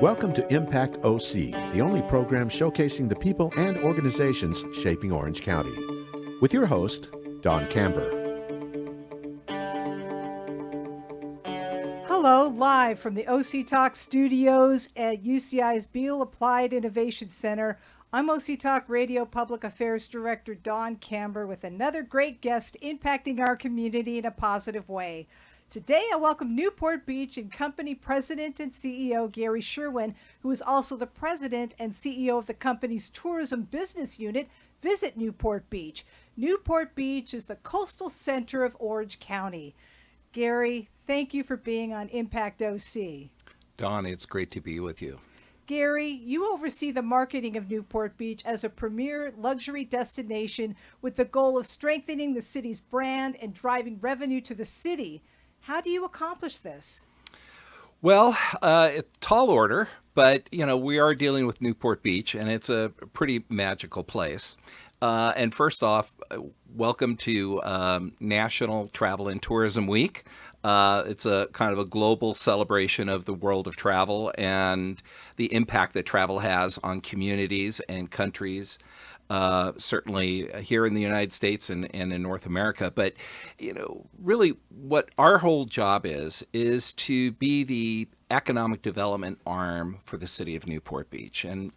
Welcome to Impact OC, the only program showcasing the people and organizations shaping Orange County. With your host, Don Camber. Hello, live from the OC Talk studios at UCI's Beal Applied Innovation Center. I'm OC Talk Radio Public Affairs Director Don Camber with another great guest impacting our community in a positive way. Today, I welcome Newport Beach and Company President and CEO Gary Sherwin, who is also the President and CEO of the company's tourism business unit, Visit Newport Beach. Newport Beach is the coastal center of Orange County. Gary, thank you for being on Impact OC. Don, it's great to be with you. Gary, you oversee the marketing of Newport Beach as a premier luxury destination with the goal of strengthening the city's brand and driving revenue to the city. How do you accomplish this? Well, it's tall order, but we are dealing with Newport Beach, and it's a pretty magical place. And first off, welcome to National Travel and Tourism Week. It's a kind of a global celebration of the world of travel and the impact that travel has on communities and countries. Certainly here in the United States and in North America. But, really what our whole job is to be the economic development arm for the city of Newport Beach. And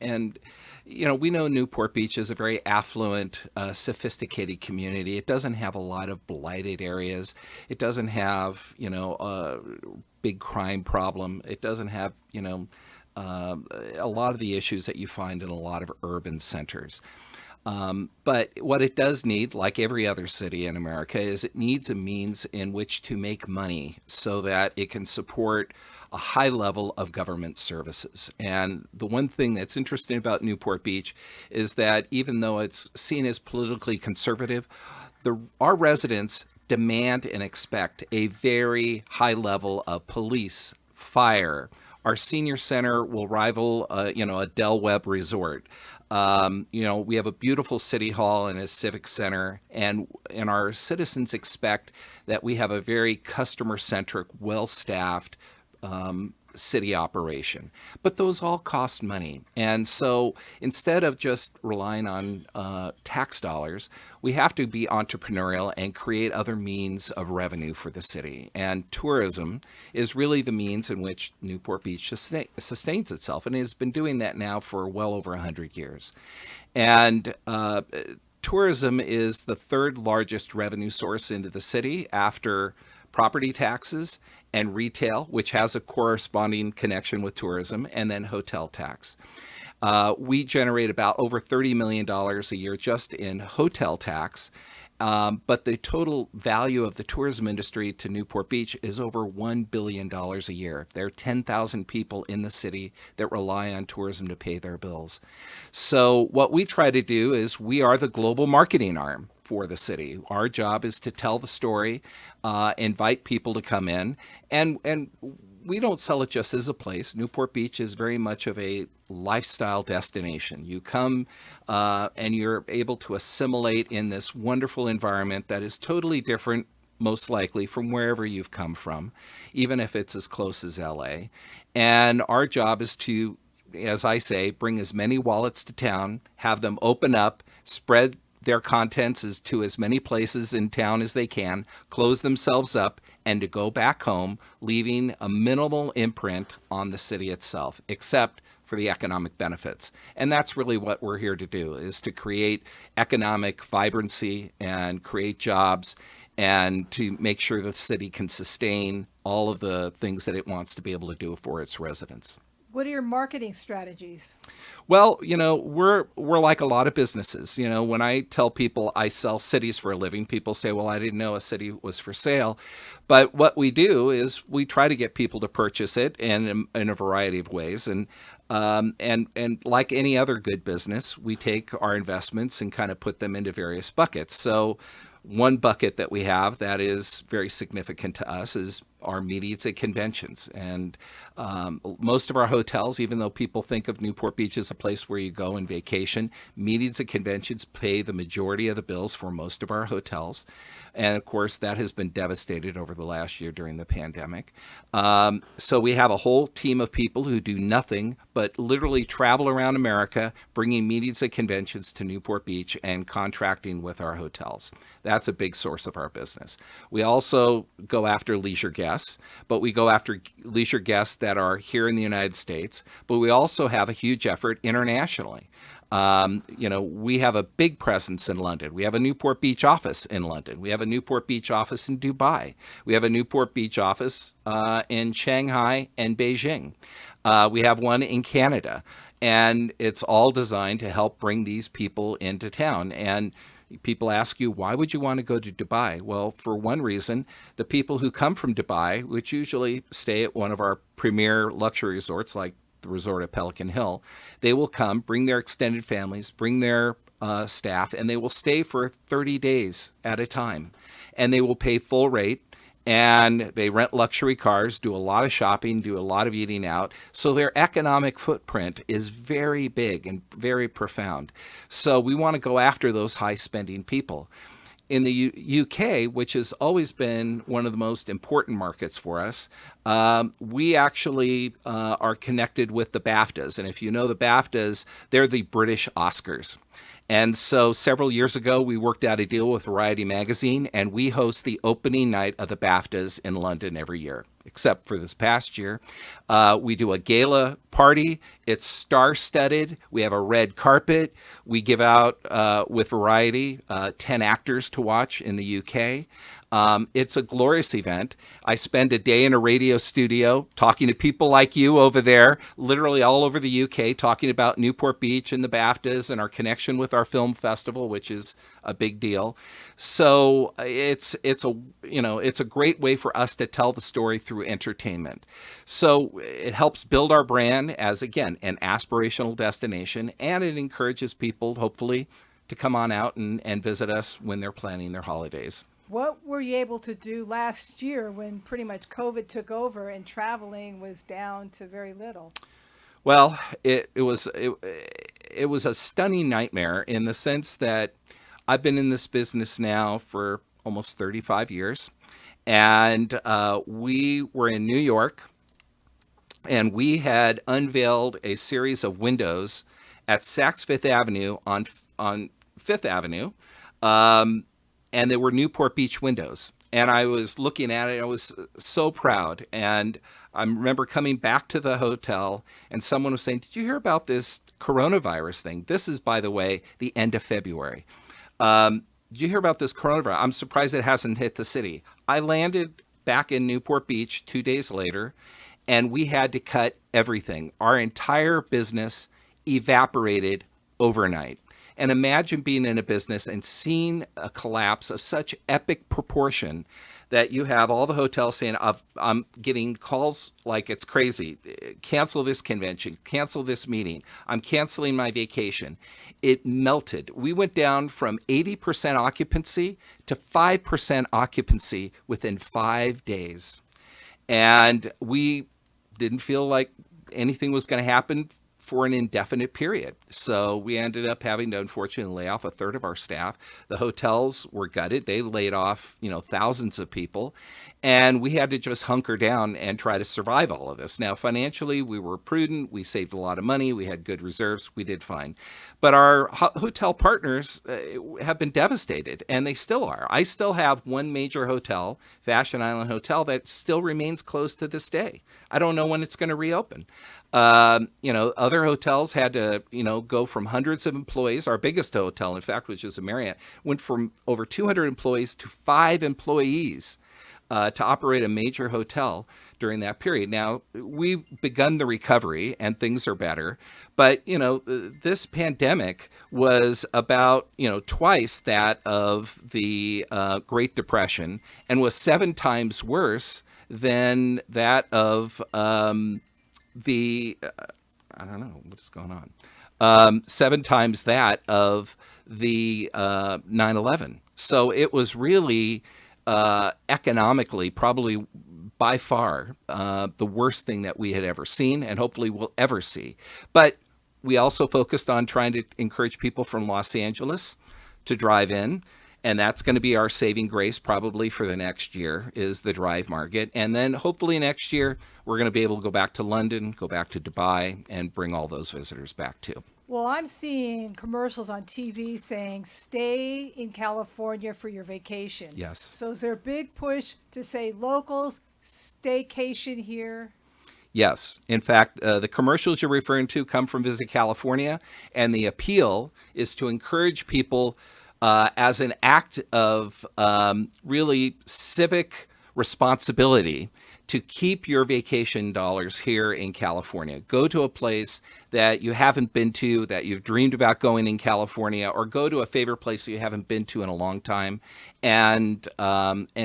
we know Newport Beach is a very affluent, sophisticated community. It doesn't have a lot of blighted areas. It doesn't have, a big crime problem. It doesn't have, a lot of the issues that you find in a lot of urban centers. But what it does need, like every other city in America, is it needs a means in which to make money so that it can support a high level of government services. And the one thing that's interesting about Newport Beach is that even though it's seen as politically conservative, our residents demand and expect a very high level of police, fire. Our senior center will rival, a Del Webb resort. We have a beautiful city hall and a civic center, and our citizens expect that we have a very customer-centric, well-staffed city operation. But those all cost money. And so instead of just relying on tax dollars, we have to be entrepreneurial and create other means of revenue for the city. And tourism is really the means in which Newport Beach sustains itself. And it has been doing that now for well over 100 years. And tourism is the third largest revenue source into the city after property taxes and retail, which has a corresponding connection with tourism, and then hotel tax. We generate about over $30 million a year just in hotel tax, but the total value of the tourism industry to Newport Beach is over $1 billion a year. There are 10,000 people in the city that rely on tourism to pay their bills. So what we try to do is we are the global marketing arm for the city. Our job is to tell the story, invite people to come in, and we don't sell it just as a place. Newport Beach is very much of a lifestyle destination. You come and you're able to assimilate in this wonderful environment that is totally different, most likely, from wherever you've come from, even if it's as close as LA. And our job is to, as I say, bring as many wallets to town, have them open up, spread their contents to as many places in town as they can, close themselves up, and to go back home, leaving a minimal imprint on the city itself, except for the economic benefits. And that's really what we're here to do, is to create economic vibrancy and create jobs and to make sure the city can sustain all of the things that it wants to be able to do for its residents. What are your marketing strategies? Well, we're like a lot of businesses. When I tell people I sell cities for a living, people say, well, I didn't know a city was for sale. But what we do is we try to get people to purchase it in a variety of ways. And like any other good business, we take our investments and kind of put them into various buckets. So One bucket that we have that is very significant to us is our meetings at conventions. And most of our hotels, even though people think of Newport Beach as a place where you go and vacation, meetings at conventions pay the majority of the bills for most of our hotels. And of course, that has been devastated over the last year during the pandemic. So we have a whole team of people who do nothing but literally travel around America, bringing meetings at conventions to Newport Beach and contracting with our hotels. That's a big source of our business. We also go after leisure guests, but we go after leisure guests that are here in the United States, but we also have a huge effort internationally. We have a big presence in London. We have a Newport Beach office in London. We have a Newport Beach office in Dubai. We have a Newport Beach office in Shanghai and Beijing. We have one in Canada. And it's all designed to help bring these people into town. And people ask you, why would you want to go to Dubai? Well, for one reason, the people who come from Dubai, which usually stay at one of our premier luxury resorts like the resort at Pelican Hill, they will come, bring their extended families, bring their staff, and they will stay for 30 days at a time. And they will pay full rate. And they rent luxury cars, do a lot of shopping, do a lot of eating out. So their economic footprint is very big and very profound. So we want to go after those high spending people. In the UK, which has always been one of the most important markets for us, we actually are connected with the BAFTAs. And if you know the BAFTAs, they're the British Oscars. And so several years ago, we worked out a deal with Variety Magazine, and we host the opening night of the BAFTAs in London every year, except for this past year. We do a gala party. It's star-studded. We have a red carpet. We give out, with Variety, 10 actors to watch in the UK. It's a glorious event. I spend a day in a radio studio talking to people like you over there, literally all over the UK, talking about Newport Beach and the BAFTAs and our connection with our film festival, which is a big deal. So it's a great way for us to tell the story through entertainment. So it helps build our brand as, again, an aspirational destination, and it encourages people, hopefully, to come on out and visit us when they're planning their holidays. What were you able to do last year when pretty much COVID took over and traveling was down to very little? Well, it was a stunning nightmare in the sense that I've been in this business now for almost 35 years, and we were in New York, and we had unveiled a series of windows at Saks Fifth Avenue on Fifth Avenue. And they were Newport Beach windows. And I was looking at it, I was so proud. And I remember coming back to the hotel and someone was saying, did you hear about this coronavirus thing? This is, by the way, the end of February. Did you hear about this coronavirus? I'm surprised it hasn't hit the city. I landed back in Newport Beach 2 days later, and we had to cut everything. Our entire business evaporated overnight. And imagine being in a business and seeing a collapse of such epic proportion that you have all the hotels saying, I'm getting calls like it's crazy. Cancel this convention, cancel this meeting. I'm canceling my vacation. It melted. We went down from 80% occupancy to 5% occupancy within 5 days. And we didn't feel like anything was going to happen for an indefinite period. So we ended up having to, unfortunately, lay off a third of our staff. The hotels were gutted. They laid off, thousands of people. And we had to just hunker down and try to survive all of this. Now, financially, we were prudent. We saved a lot of money. We had good reserves. We did fine. But our hotel partners have been devastated, and they still are. I still have one major hotel, Fashion Island Hotel, that still remains closed to this day. I don't know when it's going to reopen. Other hotels had to, go from hundreds of employees. Our biggest hotel, in fact, which is a Marriott, went from over 200 employees to 5 employees to operate a major hotel during that period. Now, we've begun the recovery and things are better. But, this pandemic was about, twice that of the Great Depression and was 7 times worse than that of I don't know what is going on. 7 times that of the 9/11. So it was really economically probably by far the worst thing that we had ever seen and hopefully will ever see. But we also focused on trying to encourage people from Los Angeles to drive in. And that's going to be our saving grace probably for the next year is the drive market. And then hopefully next year, we're going to be able to go back to London, go back to Dubai, and bring all those visitors back too. Well, I'm seeing commercials on TV saying stay in California for your vacation. Yes. So is there a big push to say locals, staycation here? Yes. In fact, the commercials you're referring to come from Visit California, and the appeal is to encourage people as an act of really civic responsibility to keep your vacation dollars here in California. Go to a place that you haven't been to, that you've dreamed about going in California, or go to a favorite place that you haven't been to in a long time, and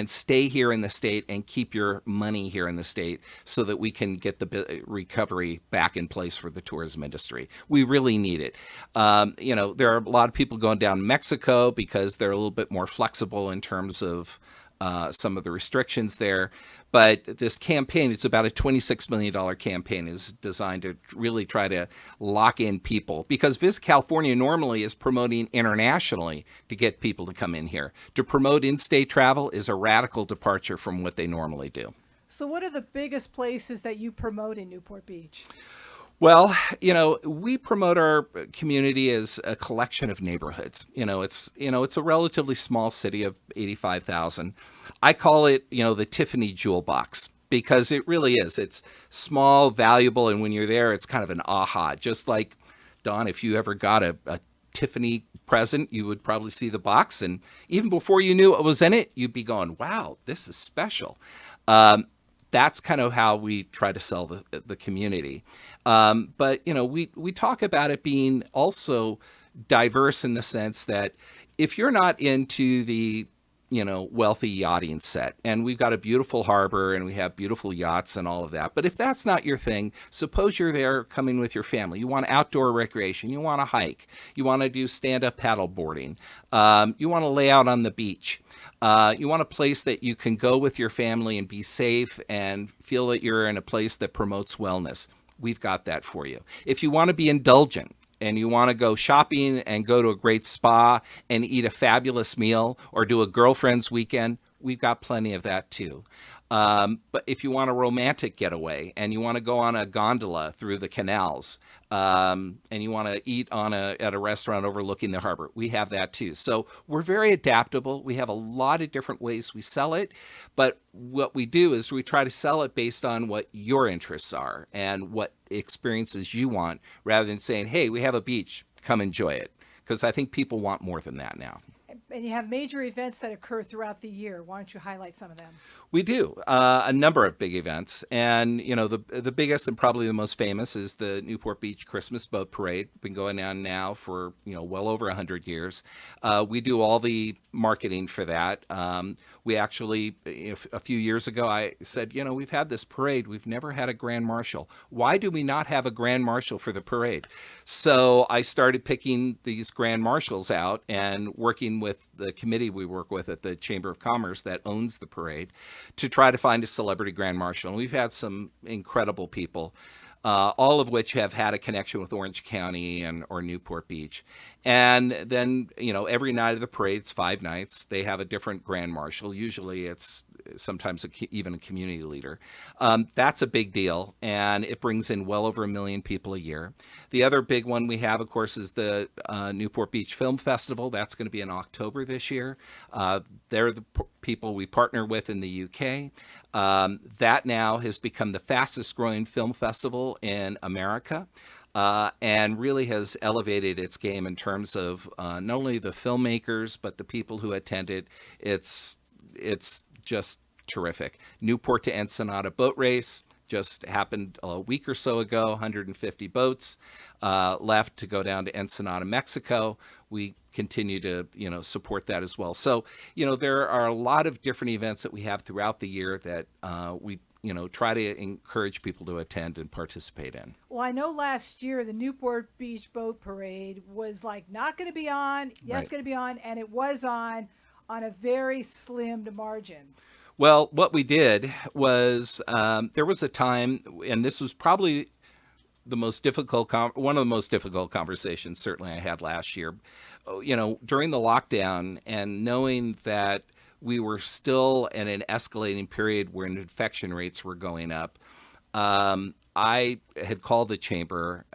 stay here in the state and keep your money here in the state so that we can get the recovery back in place for the tourism industry. We really need it. There are a lot of people going down Mexico because they're a little bit more flexible in terms of some of the restrictions there. But this campaign, it's about a $26 million campaign, is designed to really try to lock in people. Because Visit California normally is promoting internationally to get people to come in here. To promote in-state travel is a radical departure from what they normally do. So what are the biggest places that you promote in Newport Beach? Well, we promote our community as a collection of neighborhoods. It's a relatively small city of 85,000. I call it, the Tiffany jewel box because it really is. It's small, valuable, and when you're there, it's kind of an aha. Just like, Don, if you ever got a Tiffany present, you would probably see the box, and even before you knew what was in it, you'd be going, wow, this is special. That's kind of how we try to sell the community. But we talk about it being also diverse in the sense that if you're not into the wealthy yachting set, and we've got a beautiful harbor and we have beautiful yachts and all of that, but if that's not your thing, suppose you're there coming with your family, you want outdoor recreation, you want to hike, you want to do stand-up paddle boarding, you want to lay out on the beach. You want a place that you can go with your family and be safe and feel that you're in a place that promotes wellness. We've got that for you. If you want to be indulgent and you want to go shopping and go to a great spa and eat a fabulous meal or do a girlfriend's weekend, we've got plenty of that too. But if you want a romantic getaway and you want to go on a gondola through the canals and you want to eat at a restaurant overlooking the harbor, we have that too. So we're very adaptable. We have a lot of different ways we sell it. But what we do is we try to sell it based on what your interests are and what experiences you want rather than saying, hey, we have a beach, come enjoy it. Because I think people want more than that now. And you have major events that occur throughout the year. Why don't you highlight some of them? We do a number of big events, and the biggest and probably the most famous is the Newport Beach Christmas Boat Parade. Been going on now for well over 100 years. We do all the marketing for that. We actually, a few years ago, I said, we've had this parade. We've never had a grand marshal. Why do we not have a grand marshal for the parade? So I started picking these grand marshals out and working with the committee we work with at the Chamber of Commerce that owns the parade to try to find a celebrity grand marshal. And we've had some incredible people, all of which have had a connection with Orange County or Newport Beach. And then, every night of the parade, it's 5 nights, they have a different grand marshal. Usually it's sometimes even a community leader. That's a big deal, and it brings in well over 1 million people a year. The other big one we have, of course, is the Newport Beach Film Festival. That's going to be in October this year. They're the people we partner with in the UK. That now has become the fastest growing film festival in America. And really has elevated its game in terms of not only the filmmakers, but the people who attend it. It's just terrific. Newport to Ensenada boat race, just happened a week or so ago. 150 boats left to go down to Ensenada, Mexico. We continue to, support that as well. So, there are a lot of different events that we have throughout the year that we try to encourage people to attend and participate in. Well, I know last year the Newport Beach Boat Parade was not going to be on, Right. going to be on, and it was on a very slimmed margin. Well, what we did was there was a time, and this was probably the most difficult, one of the most difficult conversations certainly I had last year. During the lockdown and knowing that we were still in an escalating period where infection rates were going up. I had called the chamber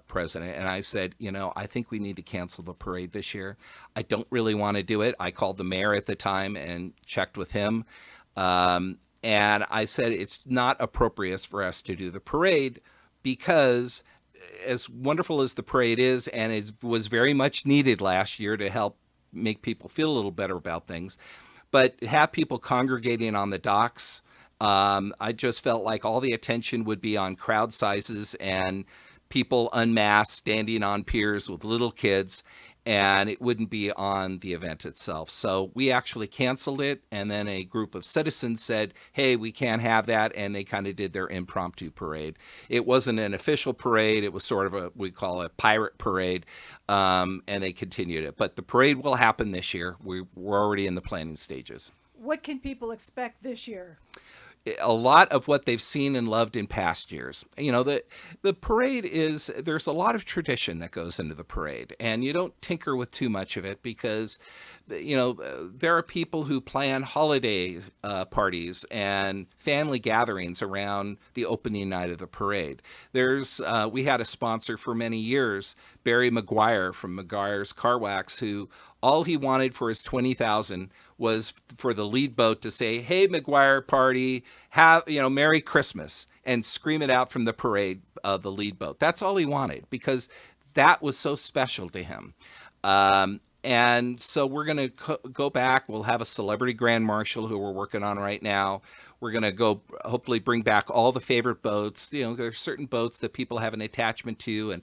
president and I said, I think we need to cancel the parade this year. I don't really want to do it. I called the mayor at the time and checked with him. And I said, it's not appropriate for us to do the parade because as wonderful as the parade is, and it was very much needed last year to help make people feel a little better about things, but have people congregating on the docks, I just felt like all the attention would be on crowd sizes and people unmasked standing on piers with little kids, and it wouldn't be on the event itself. So we actually canceled it, and then a group of citizens said, hey, we can't have that, and they kind of did their impromptu parade. It wasn't an official parade. It was sort of we call it a pirate parade, and they continued it. But the parade will happen this year. We're already in the planning stages. What can people expect this year? A lot of what they've seen and loved in past years. The parade there's a lot of tradition that goes into the parade, and you don't tinker with too much of it because, there are people who plan holiday parties and family gatherings around the opening night of the parade. We had a sponsor for many years, Barry McGuire from McGuire's Car Wax, who all he wanted for his $20,000 was for the lead boat to say, hey, McGuire party, have, Merry Christmas, and scream it out from the parade of the lead boat. That's all he wanted because that was so special to him. And so we're going to go back. We'll have a celebrity grand marshal who we're working on right now. We're going to go hopefully bring back all the favorite boats. There's certain boats that people have an attachment to. And,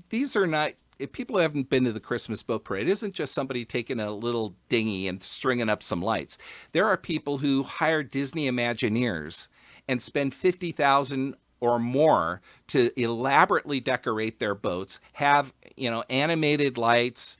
these are not, if people haven't been to the Christmas boat parade, it isn't just somebody taking a little dinghy and stringing up some lights. There are people who hire Disney Imagineers and spend $50,000 or more to elaborately decorate their boats, have, animated lights,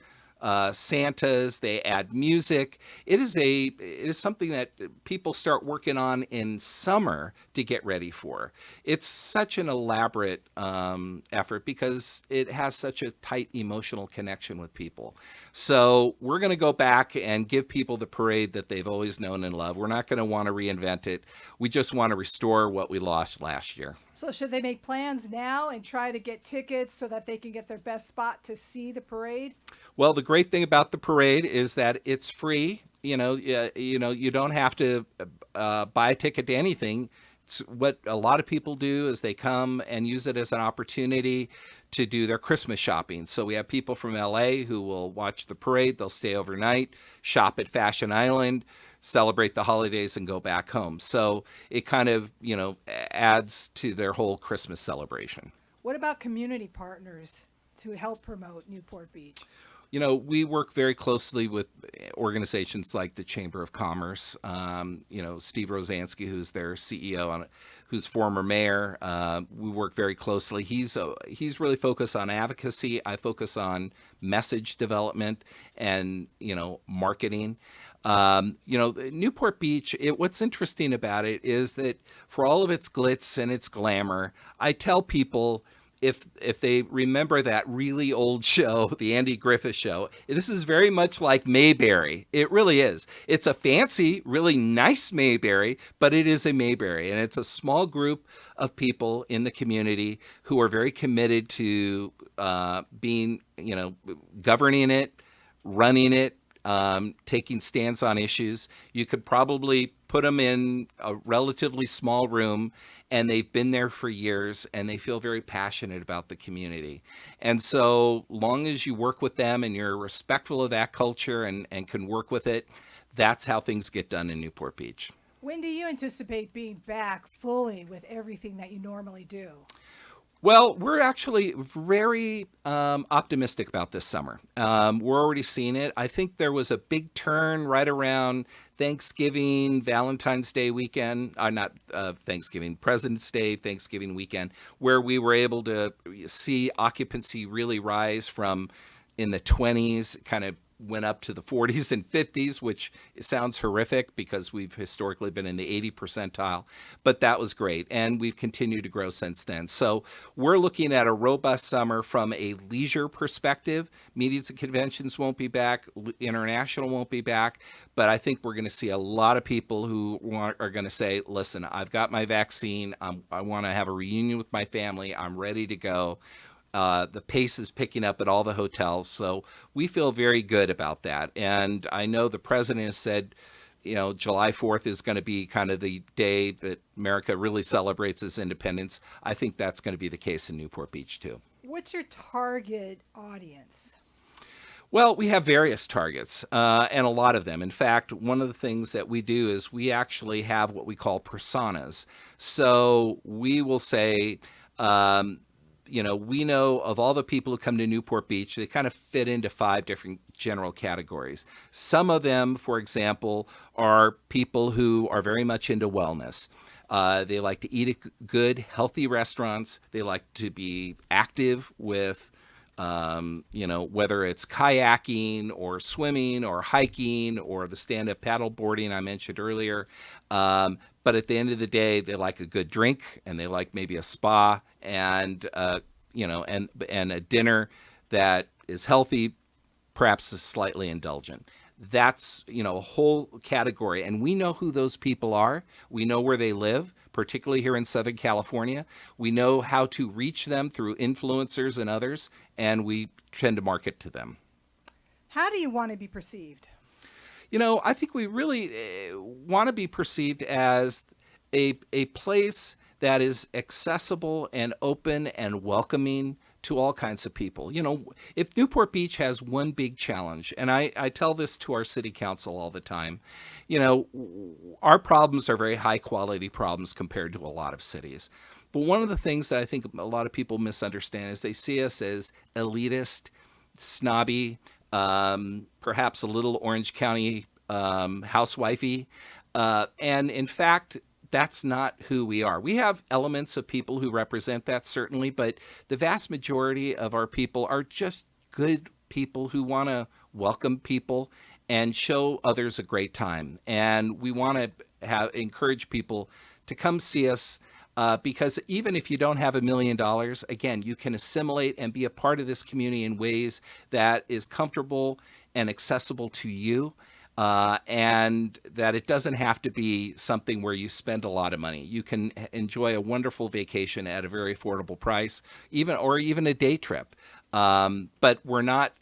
Santas, they add music. It is something that people start working on in summer to get ready for. It's such an elaborate effort because it has such a tight emotional connection with people. So we're going to go back and give people the parade that they've always known and loved. We're not going to want to reinvent it. We just want to restore what we lost last year. So should they make plans now and try to get tickets so that they can get their best spot to see the parade? Well, the great thing about the parade is that it's free. You don't have to buy a ticket to anything. What a lot of people do is they come and use it as an opportunity to do their Christmas shopping. So we have people from LA who will watch the parade. They'll stay overnight, shop at Fashion Island, celebrate the holidays, and go back home. So it kind of, adds to their whole Christmas celebration. What about community partners to help promote Newport Beach? We work very closely with organizations like the Chamber of Commerce. Steve Rosansky, who's their CEO, who's former mayor. We work very closely. He's really focused on advocacy. I focus on message development and, marketing. Newport Beach, what's interesting about it is that for all of its glitz and its glamour, I tell people, if they remember that really old show, the Andy Griffith Show, this is very much like Mayberry. It really is. It's a fancy, really nice Mayberry, but it is a Mayberry. And it's a small group of people in the community who are very committed to being, governing it, running it, taking stands on issues. You could probably put them in a relatively small room, and they've been there for years, and they feel very passionate about the community. And so long as you work with them and you're respectful of that culture and can work with it, that's how things get done in Newport Beach. When do you anticipate being back fully with everything that you normally do? Well, we're actually very optimistic about this summer. We're already seeing it. I think there was a big turn right around Thanksgiving, Valentine's Day weekend, not Thanksgiving, President's Day, Thanksgiving weekend, where we were able to see occupancy really rise from in the 20s, kind of went up to the 40s and 50s, which sounds horrific because we've historically been in the 80 percentile, but that was great. And we've continued to grow since then. So we're looking at a robust summer from a leisure perspective. Meetings and conventions won't be back. International won't be back. But I think we're going to see a lot of people who are going to say, listen, I've got my vaccine. I want to have a reunion with my family. I'm ready to go. The pace is picking up at all the hotels. So we feel very good about that. And I know the president has said, July 4th is going to be kind of the day that America really celebrates its independence. I think that's going to be the case in Newport Beach, too. What's your target audience? Well, we have various targets, and a lot of them. In fact, one of the things that we do is we actually have what we call personas. So we will say, we know of all the people who come to Newport Beach, they kind of fit into 5 different general categories. Some of them, for example, are people who are very much into wellness. They like to eat at good, healthy restaurants. They like to be active with, whether it's kayaking or swimming or hiking or the stand-up paddle boarding I mentioned earlier. But at the end of the day, they like a good drink and they like maybe a spa and and a dinner that is healthy, perhaps slightly indulgent. That's, a whole category. And we know who those people are. We know where they live, particularly here in Southern California. We know how to reach them through influencers and others, and we tend to market to them. How do you want to be perceived? I think we really want to be perceived as a place that is accessible and open and welcoming to all kinds of people. If Newport Beach has one big challenge, and I tell this to our city council all the time, our problems are very high quality problems compared to a lot of cities. But one of the things that I think a lot of people misunderstand is they see us as elitist, snobby, perhaps a little Orange County housewifey. And in fact, that's not who we are. We have elements of people who represent that, certainly, but the vast majority of our people are just good people who want to welcome people and show others a great time. And we want to encourage people to come see us because even if you don't have $1 million, again, you can assimilate and be a part of this community in ways that is comfortable and accessible to you. And that it doesn't have to be something where you spend a lot of money. You can enjoy a wonderful vacation at a very affordable price, even a day trip. But we're not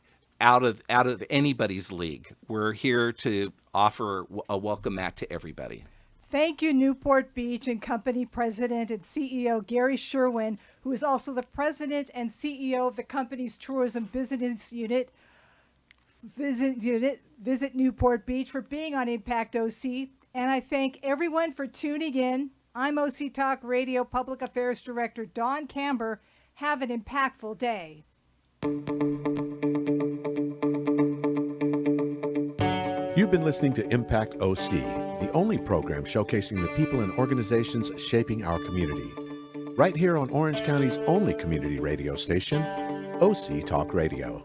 out of anybody's league. We're here to offer a welcome mat to everybody. Thank you, Newport Beach and Company President and CEO Gary Sherwin, who is also the President and CEO of the company's tourism business unit. Visit Newport Beach, for being on Impact OC. And I thank everyone for tuning in. I'm OC Talk Radio Public Affairs Director Dawn Camber. Have an impactful day. You've been listening to Impact OC, the only program showcasing the people and organizations shaping our community. Right here on Orange County's only community radio station, OC Talk Radio.